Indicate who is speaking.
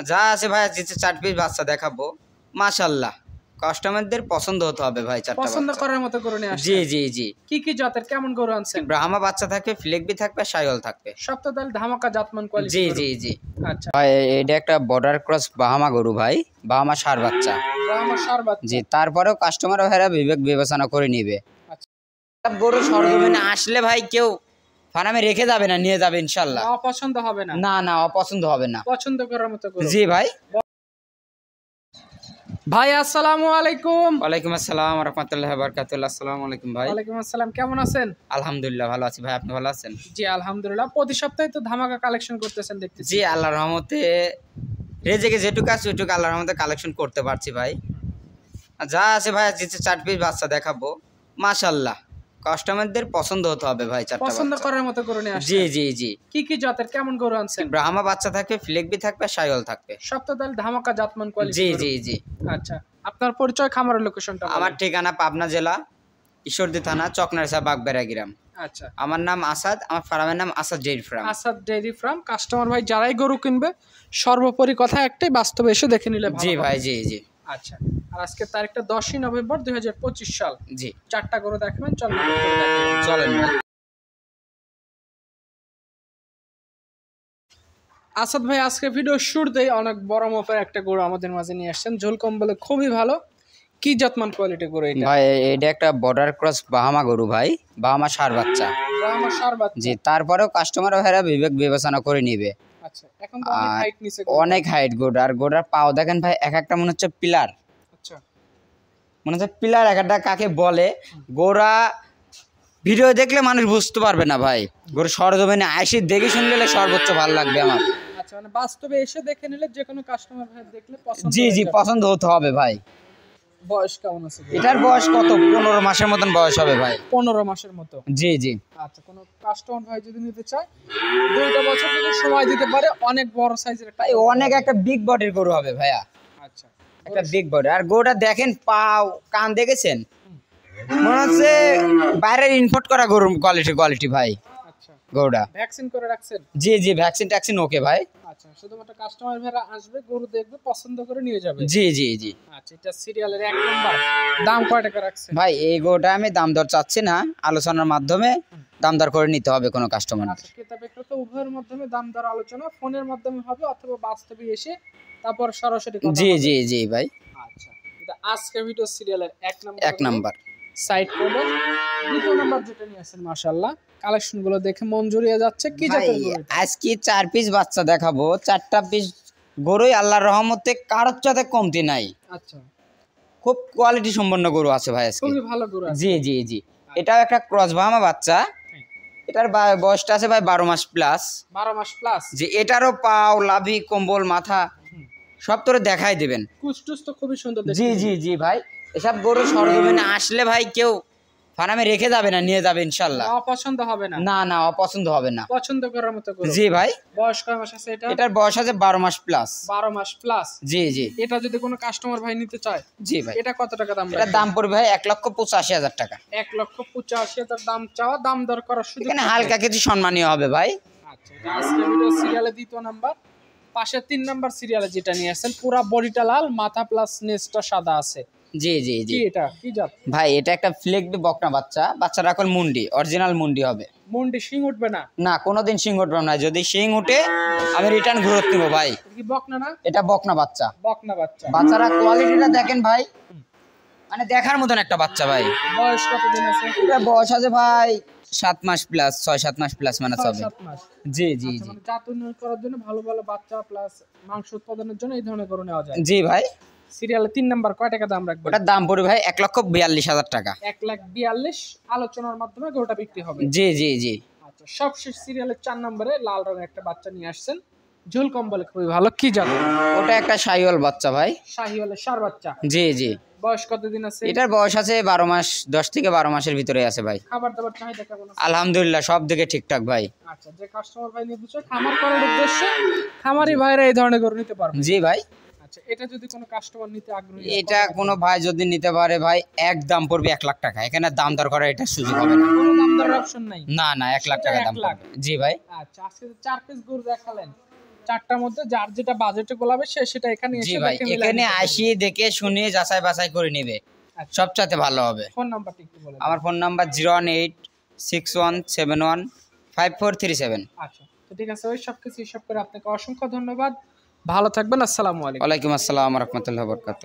Speaker 1: যা আছে ভাই আজকে 4 পিস বাচ্চা দেখাবো। মাশাআল্লাহ কাস্টমারদের পছন্দ হতে হবে ভাই। চারটা
Speaker 2: পছন্দ করার মতো গরু নিয়ে আসছেন।
Speaker 1: জি জি জি।
Speaker 2: কি কি জাতের কেমন গরু আনছেন?
Speaker 1: ব্রাহ্মা বাচ্চা থাকবে, ফ্লেগবি থাকবে, শাইওয়াল থাকবে।
Speaker 2: সব তো তাহলে ধামাকা জাতমান কোয়ালিটি।
Speaker 1: জি জি জি।
Speaker 2: আচ্ছা
Speaker 1: ভাই এটা একটা বর্ডার ক্রস বাহামা গরু ভাই, বাহামা ষাঁড় বাচ্চা।
Speaker 2: ব্রাহ্মা ষাঁড় বাচ্চা।
Speaker 1: জি, তারপরেও কাস্টমার ভাইরা বিবেক বিবেচনা করে নিবে।
Speaker 2: আচ্ছা
Speaker 1: সব গরু সরজমিনে আসলে ভাই কেউ ফার্মে রেখে যাবে না, নিয়ে যাবে ইনশাআল্লাহ।
Speaker 2: অপছন্দ হবে না?
Speaker 1: না না, অপছন্দ হবে না।
Speaker 2: পছন্দ করার মতো গরু।
Speaker 1: জি ভাই।
Speaker 2: ভাই আসসালামু আলাইকুম।
Speaker 1: ওয়ালাইকুম আসসালাম ওয়া রাহমাতুল্লাহি ওয়া বারাকাতুহু। আসসালামু আলাইকুম ভাই।
Speaker 2: ওয়ালাইকুম আসসালাম, কেমন আছেন?
Speaker 1: আলহামদুলিল্লাহ ভালো আছি ভাই, আপনি ভালো আছেন?
Speaker 2: জি আলহামদুলিল্লাহ। প্রতি সপ্তাহে তো ধামাকা কালেকশন করতেছেন দেখতেছি।
Speaker 1: জি আল্লাহর রহমতে রেজেকে যেটুকু আছে ওইটুকু আল্লাহর রহমতে কালেকশন করতে পারছি ভাই। যা আছে ভাই আজকে 4 পিস বাচ্চা দেখাবো। মাশাআল্লাহ কাস্টমারদের পছন্দ হতে হবে ভাই। চারটা
Speaker 2: পছন্দ
Speaker 1: বাচ্চা
Speaker 2: করার মতো গরু নিয়ে আসছেন।
Speaker 1: জি জি জি।
Speaker 2: কি কি জাতের কেমন গরু আনছেন?
Speaker 1: ব্রাহ্মা বাচ্চা থাকবে, ফ্লেগবি থাকবে, শাইওয়াল থাকবে।
Speaker 2: সব তো তাহলে ধামাকা জাতমান কোয়ালিটি।
Speaker 1: জি জি জি।
Speaker 2: আচ্ছা আপনার পরিচয়, খামারের লোকেশনটা?
Speaker 1: আমার ঠিকানা পাবনা জেলা ঈশ্বরদী থানা চকনারসা বাগবেড়া গ্রাম।
Speaker 2: আচ্ছা
Speaker 1: আমার নাম আসাদ, আমার ফার্মের নাম Asad dairy farm.
Speaker 2: Asad dairy farm. Customer ভাই যারাই গরু কিনবে সর্বোপরি কথা একটাই, বাস্তবে এসে দেখে নিলে ভালো
Speaker 1: জি
Speaker 2: হবে।
Speaker 1: ভাই জি জি।
Speaker 2: আচ্ছা আর আজকে তারিখটা 10ই নভেম্বর 2025 সাল।
Speaker 1: জি
Speaker 2: চারটা গরু দেখাবেন, চলেন
Speaker 1: চলেন ভাই।
Speaker 2: আসাদ ভাই আজকে ভিডিও শুরুতেই অনেক বড় মাপের একটা গরু আমাদের মাঝে নিয়ে আসছেন, ঝোল কম্বলে খুবই ভালো। কি জাতমান কোয়ালিটি গরু এটা?
Speaker 1: ভাই এটা একটা বর্ডার ক্রস বাহামা গরু ভাই, বাহামা ষাঁড় বাচ্চা।
Speaker 2: ব্রাহ্মা ষাঁড় বাচ্চা।
Speaker 1: জি, তারপরেও কাস্টমার ভাইরা বিবেক বিবেচনা করে নিবে।
Speaker 2: আচ্ছা এখন তো অনেক হাইট নিচে।
Speaker 1: অনেক হাইট গোড়া, আর গোড়ার পাও দেখেন ভাই, এক একটা মনে হচ্ছে পিলার।
Speaker 2: আচ্ছা
Speaker 1: মনে হচ্ছে পিলার এক একটা কাকে বলে। গোড়া ভিডিও দেখলে মানুষ বুঝতে পারবে না ভাই, গরু সরজমিনে আইসি দেখে শুনলে সর্বোচ্চ ভালো লাগবে আমার।
Speaker 2: আচ্ছা মানে বাস্তবে এসে দেখে নিলে যে কোনো কাস্টমার ভাই দেখলে পছন্দ।
Speaker 1: জি জি, পছন্দ হতে হবে ভাই।
Speaker 2: বয়স কেমন আছে?
Speaker 1: এটার বয়স কত? 15 মাসের মতন বয়স হবে ভাই।
Speaker 2: 15 মাসের মতো।
Speaker 1: জি জি।
Speaker 2: আচ্ছা কোনো কাস্টমার ভাই যদি নিতে চায় 2টা বছর যদি সময় দিতে পারে, অনেক বড় সাইজের একটা
Speaker 1: ভাই অনেক একটা বিগ বডির গরু হবে ভাইয়া।
Speaker 2: আচ্ছা
Speaker 1: একটা বিগ বডি। আর গরুটা দেখেন, পাও কান দেখেছেন, মনে হচ্ছে বাইরের ইম্পোর্ট করা গরুর কোয়ালিটি ভাই
Speaker 2: আচ্ছা
Speaker 1: গরুটা।
Speaker 2: ভ্যাকসিন করে রাখছেন?
Speaker 1: জি জি, ভ্যাকসিন ট্যাকসিন ওকে ভাই।
Speaker 2: আচ্ছা শুধুমাত্র কাস্টমার ভাইরা আসবে, গরু দেখবে, পছন্দ করে নিয়ে যাবে।
Speaker 1: জি জি জি।
Speaker 2: আচ্ছা এটা সিরিয়ালের 1 নাম্বার। দাম কয় টাকা রাখছেন?
Speaker 1: ভাই এই গরুটা আমি দাম দর চাচ্ছি না, আলোচনার মাধ্যমে দাম দর করে নিতে হবে কোনো কাস্টমার।
Speaker 2: আচ্ছা ক্রেতা বিক্রেতা উভয়ের মাধ্যমে দাম দর আলোচনা ফোনের মাধ্যমে হবে অথবা বাস্তবে এসে তারপর সরাসরি কথা
Speaker 1: জি
Speaker 2: হবে।
Speaker 1: জি জি ভাই।
Speaker 2: আচ্ছা এটা আজকে ভিডিও সিরিয়ালের 1 নাম্বার।
Speaker 1: 1 নাম্বার
Speaker 2: সাইড করবেন। 2 নাম্বার যেটা নিয়ে আসেন মাশাআল্লাহ কালেকশন গুলো দেখে মন জুড়িয়ে যাচ্ছে। কি
Speaker 1: ভাই
Speaker 2: জাতের গরু?
Speaker 1: আজকে 4 পিস বাচ্চা দেখাবো। 4টা পিস গরুই আল্লাহর রহমতে কারোর চাতে কমতি নাই।
Speaker 2: আচ্ছা
Speaker 1: খুব কোয়ালিটি সম্পন্ন গরু আছে ভাই আজকে।
Speaker 2: খুবই ভালো গরু আছে।
Speaker 1: জি জি জি। এটাও একটা ক্রস বাহামা বাচ্চা। এটার বয়সটা আছে ভাই 12 মাস প্লাস।
Speaker 2: 12 মাস প্লাস।
Speaker 1: যে এটারও পাও, লাভি, কম্বল, মাথা সব তোরে দেখাই দেবেন।
Speaker 2: কুচটুস তো খুবই সুন্দর দেখতে।
Speaker 1: জি জি জি ভাই। এসব গরু সরজমিনে আসলে ভাই কেউ ফার্মে রেখে যাবে না, নিয়ে যাবে ইনশাআল্লাহ।
Speaker 2: অপছন্দ হবে না?
Speaker 1: না না, অপছন্দ হবে না।
Speaker 2: পছন্দ করার মতো গরু।
Speaker 1: জি ভাই।
Speaker 2: বয়স কয় মাস আছে এটা?
Speaker 1: এটার বয়স আছে 12 মাস প্লাস।
Speaker 2: 12 মাস প্লাস।
Speaker 1: জি জি।
Speaker 2: এটা যদি কোনো কাস্টমার ভাই নিতে চায়,
Speaker 1: জি ভাই,
Speaker 2: এটা কত টাকা দাম?
Speaker 1: এটার দাম পড়বে ভাই 1,85,000 টাকা।
Speaker 2: 1,85,000 দাম চাওয়া, দাম দর করার সুযোগ
Speaker 1: এখানে হালকা কিছু সম্মানীয় হবে ভাই।
Speaker 2: আচ্ছা এটা আজকে ভিডিও সিরিয়ালে 2 নাম্বার। পাশে 3 নাম্বার সিরিয়ালে যেটা নিয়ে আসেন পুরা বডিটা লাল, মাথা প্লাস নেজটা সাদা আছে।
Speaker 1: জি জি জি।
Speaker 2: কি এটা কি জাত?
Speaker 1: ভাই এটা একটা ফ্লেগবি বকনা বাচ্চা। বাচ্চাটা এখন মুন্ডি, অরিজিনাল মুন্ডি হবে।
Speaker 2: মুন্ডি শিং উঠবে না?
Speaker 1: না, কোনোদিন শিং উঠবে না। যদি শিং উঠে আমি রিটার্ন ঘুরত নিব ভাই।
Speaker 2: এটা কি বকনা না?
Speaker 1: এটা বকনা বাচ্চা।
Speaker 2: বকনা বাচ্চা।
Speaker 1: বাচ্চারা কোয়ালিটিটা দেখেন ভাই, মানে দেখার মতন একটা বাচ্চা ভাই।
Speaker 2: বয়স কতদিন আছে?
Speaker 1: এটা বয়স আছে ভাই 7 মাস প্লাস, 6-7 মাস প্লাস মানে হবে।
Speaker 2: 7 মাস।
Speaker 1: জি জি জি।
Speaker 2: মানে জাত উন্নয়ন করার জন্য ভালো ভালো বাচ্চা প্লাস মাংস উৎপাদনের জন্য এই ধরনের গরু নেওয়া যায়।
Speaker 1: জি ভাই।
Speaker 2: সিরিয়ালে 3 নাম্বার কয় টাকা দাম রাখবেন?
Speaker 1: ওটার দাম পড়বে ভাই 1,42,000 টাকা।
Speaker 2: 1,42,000 আলোচনার মাধ্যমে গরুটা বিক্রি হবে।
Speaker 1: জি জি জি।
Speaker 2: আচ্ছা সবশেষ সিরিয়ালের 4 নম্বরে লাল রঙের একটা বাচ্চা নিয়ে আসছেন, ঝোল কম্বলে খুবই ভালো। কি জাত?
Speaker 1: ওটা একটা শাহিওয়াল বাচ্চা ভাই।
Speaker 2: শাহিওয়ালের ষাঁড় বাচ্চা।
Speaker 1: জি জি।
Speaker 2: বয়স কতদিন আছে?
Speaker 1: এটার বয়স আছে 12 মাস, 10 থেকে 12 মাসের ভিতরে আছে ভাই।
Speaker 2: খাবার দাবার চাহিদা কেমন আছে?
Speaker 1: আলহামদুলিল্লাহ সব দিকে ঠিকঠাক ভাই।
Speaker 2: আচ্ছা যে কাস্টমার ভাই নিতে চায় খামার করার উদ্দেশ্যে, খামারি ভাইরা এই ধরনের গরু নিতে পারবে।
Speaker 1: জি ভাই।
Speaker 2: আচ্ছা এটা যদি কোনো কাস্টমার নিতে আগ্রহী হয়,
Speaker 1: এটা কোনো ভাই যদি নিতে পারে ভাই, এক দাম পড়বে 1 লাখ টাকা। এখানে দাম দর করার এটা সুযোগ হবে না।
Speaker 2: কোনো দাম দরের অপশন নাই?
Speaker 1: না না, 1 লাখ টাকা দাম পড়বে। জি ভাই।
Speaker 2: আচ্ছা আজকে যে 4 পিস গরু দেখালেন চারটার মধ্যে যার যেটা বাজেটে গোলাবে সে সেটা এখানে
Speaker 1: জি
Speaker 2: এসে
Speaker 1: ভাই,
Speaker 2: দেখে মিলাই
Speaker 1: এখানে
Speaker 2: নিতে পারবে।
Speaker 1: আসি দেখে শুনে যাচাই বাছাই করে নিবে,
Speaker 2: আচ্ছা।
Speaker 1: সবচাইতে ভালো হবে।
Speaker 2: ফোন নাম্বারটা একটু বলে দিন।
Speaker 1: আমার ফোন নাম্বার 01861715437।
Speaker 2: আচ্ছা, তো ঠিক আছে, ওই সব কিছু হিসাব করে আপনাকে অসংখ্য ধন্যবাদ। ভালো থাকবেন, আসসালামু আলাইকুম।
Speaker 1: ওয়ালাইকুম আসসালাম রহমতুল্লাহ বরকাত।